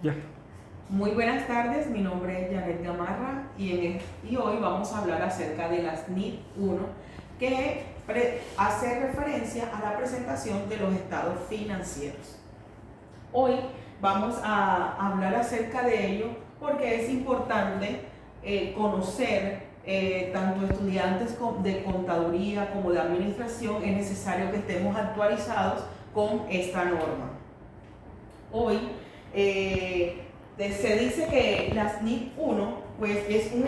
Ya. Muy buenas tardes, mi nombre es Janet Gamarra y hoy vamos a hablar acerca de las NIT 1, que hace referencia a la presentación de los estados financieros. Hoy vamos a hablar acerca de ello porque es importante conocer, tanto estudiantes de contaduría como de administración, es necesario que estemos actualizados con esta norma. Hoy se dice que las NIT 1 pues, es un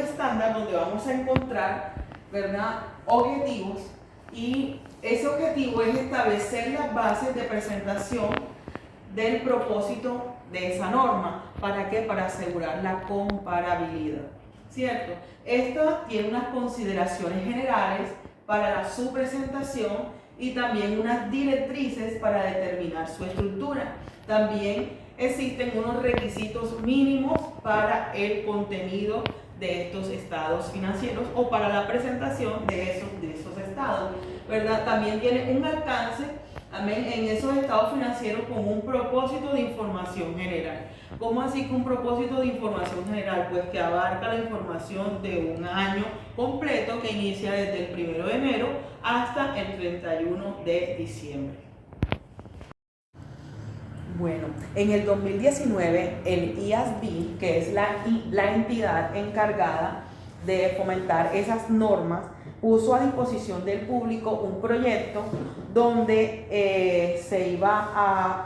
estándar donde vamos a encontrar, ¿verdad?, objetivos, y ese objetivo es establecer las bases de presentación del propósito de esa norma. ¿Para qué? Para asegurar la comparabilidad, ¿cierto? Esto tiene unas consideraciones generales para su presentación y también unas directrices para determinar su estructura. También existen unos requisitos mínimos para el contenido de estos estados financieros o para la presentación de esos estados, ¿verdad? También tiene un alcance, amén, en esos estados financieros con un propósito de información general. ¿Cómo así que un propósito de información general? Pues que abarca la información de un año completo que inicia desde el 1 de enero hasta el 31 de diciembre. Bueno, en el 2019 el IASB, que es la entidad encargada de fomentar esas normas, puso a disposición del público un proyecto donde se iba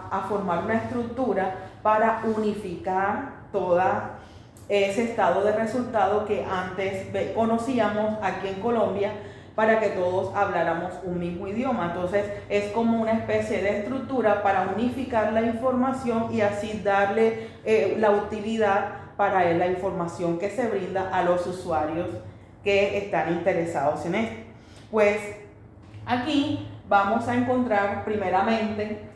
a formar una estructura para unificar toda ese estado de resultado que antes conocíamos aquí en Colombia, para que todos habláramos un mismo idioma. Entonces es como una especie de estructura para unificar la información y así darle la utilidad para la información que se brinda a los usuarios que están interesados en esto. Pues aquí vamos a encontrar primeramente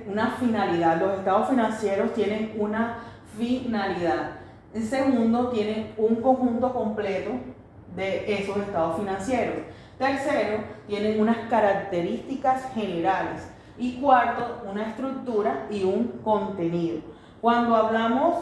una finalidad. Los estados financieros tienen una finalidad. En segundo, tienen un conjunto completo de esos estados financieros. Tercero, tienen unas características generales. Y cuarto, una estructura y un contenido. Cuando hablamos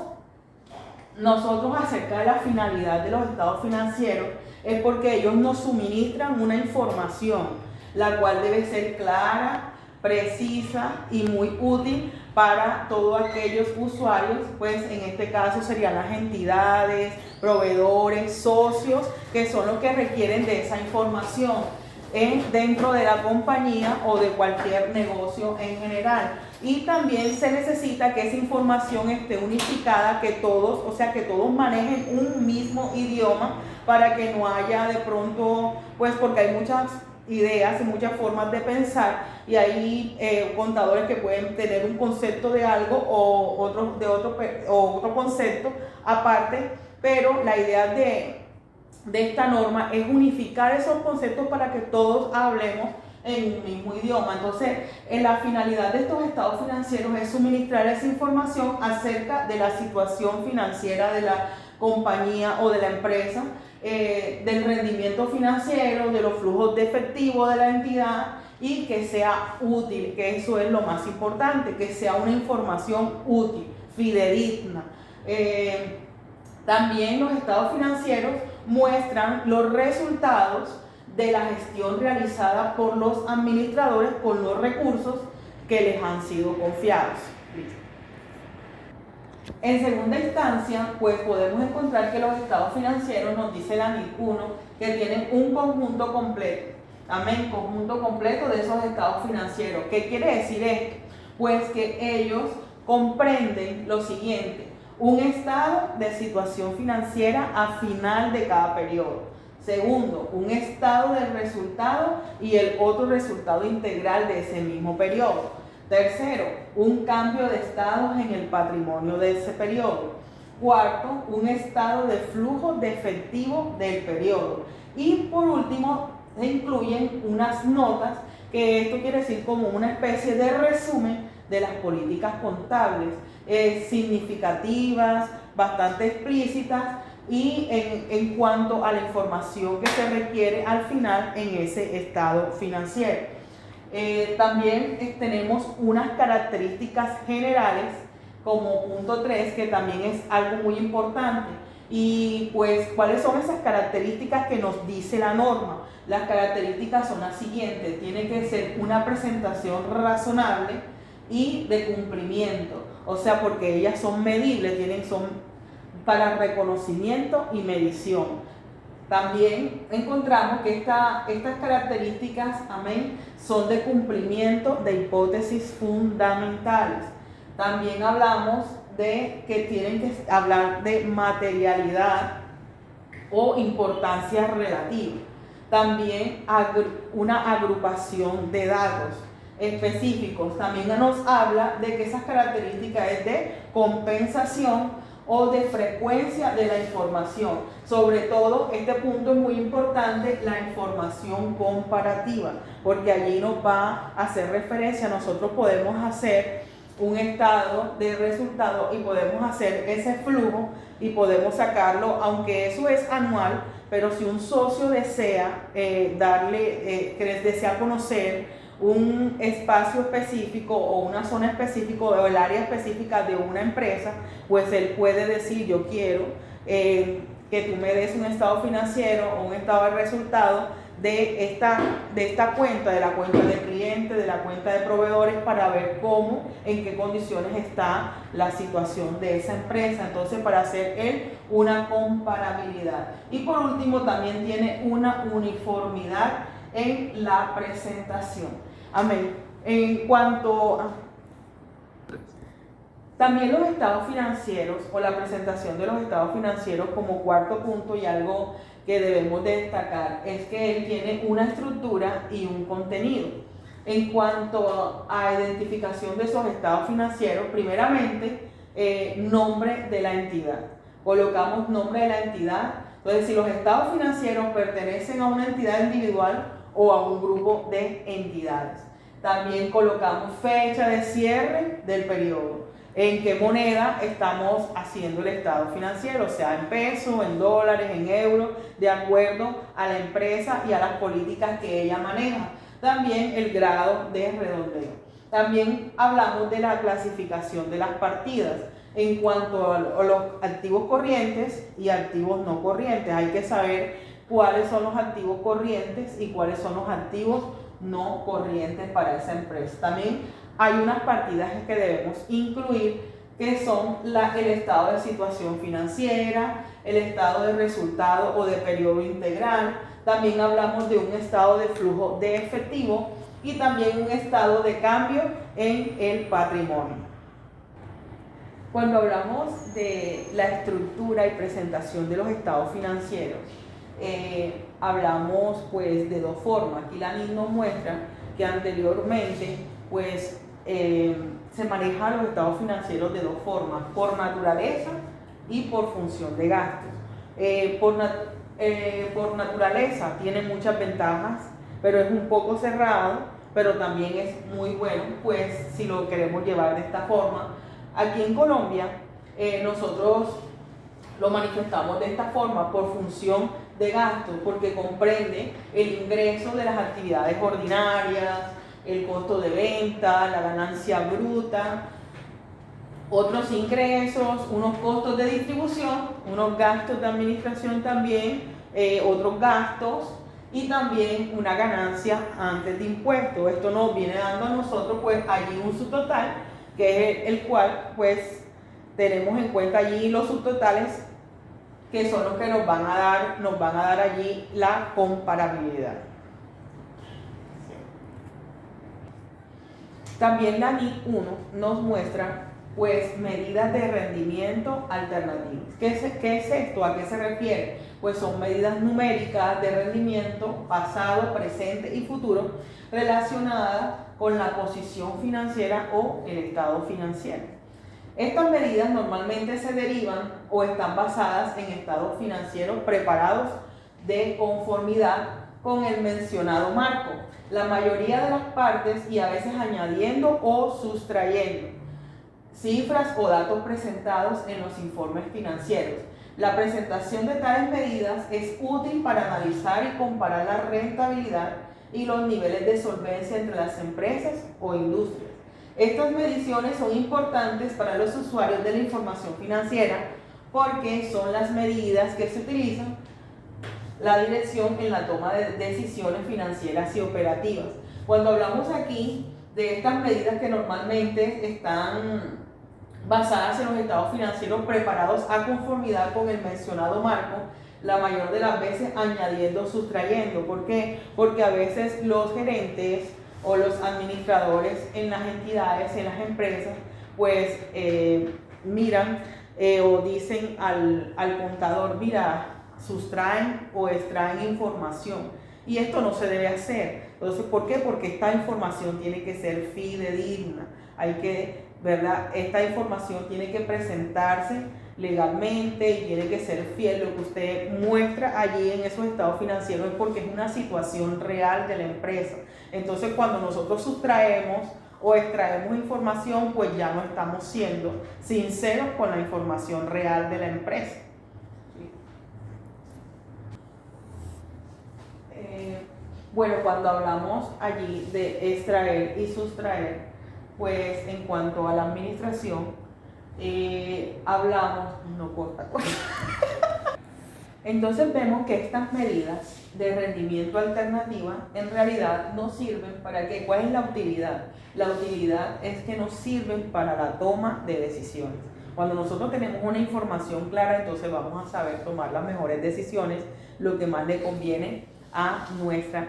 nosotros acerca de la finalidad de los estados financieros, es porque ellos nos suministran una información, la cual debe ser clara, precisa y muy útil para todos aquellos usuarios, pues en este caso serían las entidades, proveedores, socios, que son los que requieren de esa información dentro de la compañía o de cualquier negocio en general. Y también se necesita que esa información esté unificada, que todos manejen un mismo idioma, para que no haya de pronto, pues porque hay muchas ideas y muchas formas de pensar, y hay contadores que pueden tener un concepto de algo o otro concepto aparte, pero la idea de esta norma es unificar esos conceptos para que todos hablemos en un mismo idioma. Entonces, la finalidad de estos estados financieros es suministrar esa información acerca de la situación financiera de la compañía o de la empresa, del rendimiento financiero, de los flujos de efectivo de la entidad, y que sea útil, que eso es lo más importante, que sea una información útil, fidedigna. También los estados financieros muestran los resultados de la gestión realizada por los administradores con los recursos que les han sido confiados. En segunda instancia, pues podemos encontrar que los estados financieros, nos dice la NIT 1, que tienen un conjunto completo. Amén, conjunto completo de esos estados financieros. ¿Qué quiere decir esto? Pues que ellos comprenden lo siguiente: un estado de situación financiera a final de cada periodo. Segundo, un estado del resultado y el otro resultado integral de ese mismo periodo. Tercero, un cambio de estados en el patrimonio de ese periodo. Cuarto, un estado de flujo de efectivo del periodo. Y por último, se incluyen unas notas, que esto quiere decir como una especie de resumen de las políticas contables, significativas, bastante explícitas, y en cuanto a la información que se requiere al final en ese estado financiero. También tenemos unas características generales como punto 3, que también es algo muy importante. Y pues, ¿cuáles son esas características que nos dice la norma? Las características son las siguientes: tiene que ser una presentación razonable y de cumplimiento, o sea, porque ellas son medibles, son para reconocimiento y medición. También encontramos que estas características, amén, son de cumplimiento de hipótesis fundamentales. También hablamos de que tienen que hablar de materialidad o importancia relativa. También una agrupación de datos específicos. También nos habla de que esas características es de compensación o de frecuencia de la información. Sobre todo, este punto es muy importante, la información comparativa, porque allí nos va a hacer referencia. Nosotros podemos hacer un estado de resultado y podemos hacer ese flujo y podemos sacarlo, aunque eso es anual, pero si un socio desea desea conocer un espacio específico o una zona específica o el área específica de una empresa, pues él puede decir: yo quiero que tú me des un estado financiero o un estado de resultado de esta cuenta, de la cuenta de cliente, de la cuenta de proveedores, para ver cómo, en qué condiciones está la situación de esa empresa. Entonces, para hacer él una comparabilidad. Y por último, también tiene una uniformidad en la presentación. Amén. En cuanto a también los estados financieros o la presentación de los estados financieros, como cuarto punto, y algo que debemos de destacar es que él tiene una estructura y un contenido. En cuanto a identificación de esos estados financieros, primeramente, nombre de la entidad. Colocamos nombre de la entidad. Entonces, si los estados financieros pertenecen a una entidad individual o a un grupo de entidades. También colocamos fecha de cierre del periodo. En qué moneda estamos haciendo el estado financiero, sea en pesos, en dólares, en euros, de acuerdo a la empresa y a las políticas que ella maneja. También el grado de redondeo. También hablamos de la clasificación de las partidas en cuanto a los activos corrientes y activos no corrientes. Hay que saber cuáles son los activos corrientes y cuáles son los activos no corrientes para esa empresa. También hay unas partidas que debemos incluir, que son el estado de situación financiera, el estado de resultado o de periodo integral. También hablamos de un estado de flujo de efectivo y también un estado de cambio en el patrimonio. Cuando hablamos de la estructura y presentación de los estados financieros, hablamos pues de dos formas. Aquí la NIC nos muestra que anteriormente pues se manejan los estados financieros de dos formas: por naturaleza y por función de gastos. Por naturaleza tiene muchas ventajas, pero es un poco cerrado, pero también es muy bueno pues si lo queremos llevar de esta forma. Aquí en Colombia nosotros lo manifestamos de esta forma: por función de gasto, porque comprende el ingreso de las actividades ordinarias, el costo de venta, la ganancia bruta, otros ingresos, unos costos de distribución, unos gastos de administración también, otros gastos, y también una ganancia antes de impuestos. Esto nos viene dando a nosotros pues allí un subtotal, que es el cual pues tenemos en cuenta allí los subtotales, que son los que nos van a dar allí la comparabilidad. También la NIC 1 nos muestra pues medidas de rendimiento alternativas. ¿Qué es esto? ¿A qué se refiere? Pues son medidas numéricas de rendimiento pasado, presente y futuro relacionadas con la posición financiera o el estado financiero. Estas medidas normalmente se derivan o están basadas en estados financieros preparados de conformidad con el mencionado marco, la mayoría de las partes, y a veces añadiendo o sustrayendo cifras o datos presentados en los informes financieros. La presentación de tales medidas es útil para analizar y comparar la rentabilidad, y los niveles de solvencia entre las empresas o industrias. Estas mediciones son importantes para los usuarios de la información financiera porque son las medidas que se utilizan la dirección en la toma de decisiones financieras y operativas. Cuando hablamos aquí de estas medidas que normalmente están basadas en los estados financieros preparados a conformidad con el mencionado marco, la mayor de las veces añadiendo, sustrayendo. ¿Por qué? Porque a veces los gerentes o los administradores en las entidades, en las empresas, pues miran o dicen al contador, mira, sustraen o extraen información. Y esto no se debe hacer. Entonces, ¿por qué? Porque esta información tiene que ser fidedigna. Hay que, ¿verdad? Esta información tiene que presentarse legalmente y tiene que ser fiel. Lo que usted muestra allí en esos estados financieros es porque es una situación real de la empresa. Entonces, cuando nosotros sustraemos o extraemos información, pues ya no estamos siendo sinceros con la información real de la empresa. Bueno, cuando hablamos allí de extraer y sustraer, pues en cuanto a la administración, hablamos, no corta. Entonces vemos que estas medidas de rendimiento alternativa en realidad no sirven para qué. ¿Cuál es la utilidad? La utilidad es que nos sirven para la toma de decisiones. Cuando nosotros tenemos una información clara, entonces vamos a saber tomar las mejores decisiones, lo que más le conviene a nuestra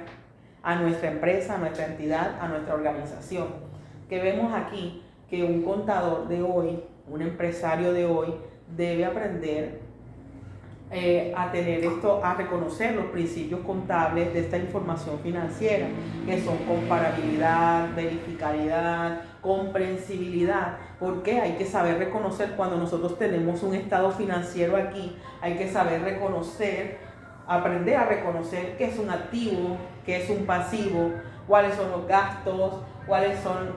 empresa, a nuestra entidad, a nuestra organización. Que vemos aquí que un contador de hoy, un empresario de hoy, debe aprender a tener esto, a reconocer los principios contables de esta información financiera, que son comparabilidad, verificabilidad, comprensibilidad. Porque hay que saber reconocer cuando nosotros tenemos un estado financiero aquí, hay que saber reconocer, aprender a reconocer qué es un activo, qué es un pasivo, cuáles son los gastos, cuáles son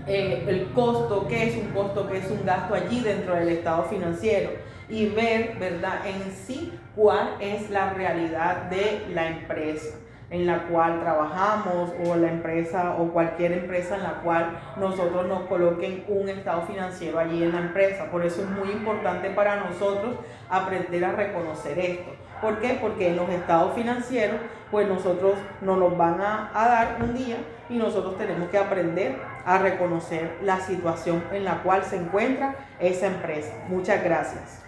el costo, qué es un costo, qué es un gasto allí dentro del estado financiero, y ver, ¿verdad?, en sí cuál es la realidad de la empresa en la cual trabajamos, o la empresa o cualquier empresa en la cual nosotros nos coloquen un estado financiero allí en la empresa. Por eso es muy importante para nosotros aprender a reconocer esto. ¿Por qué? Porque en los estados financieros pues nosotros nos los van a dar un día y nosotros tenemos que aprender a reconocer la situación en la cual se encuentra esa empresa. Muchas gracias.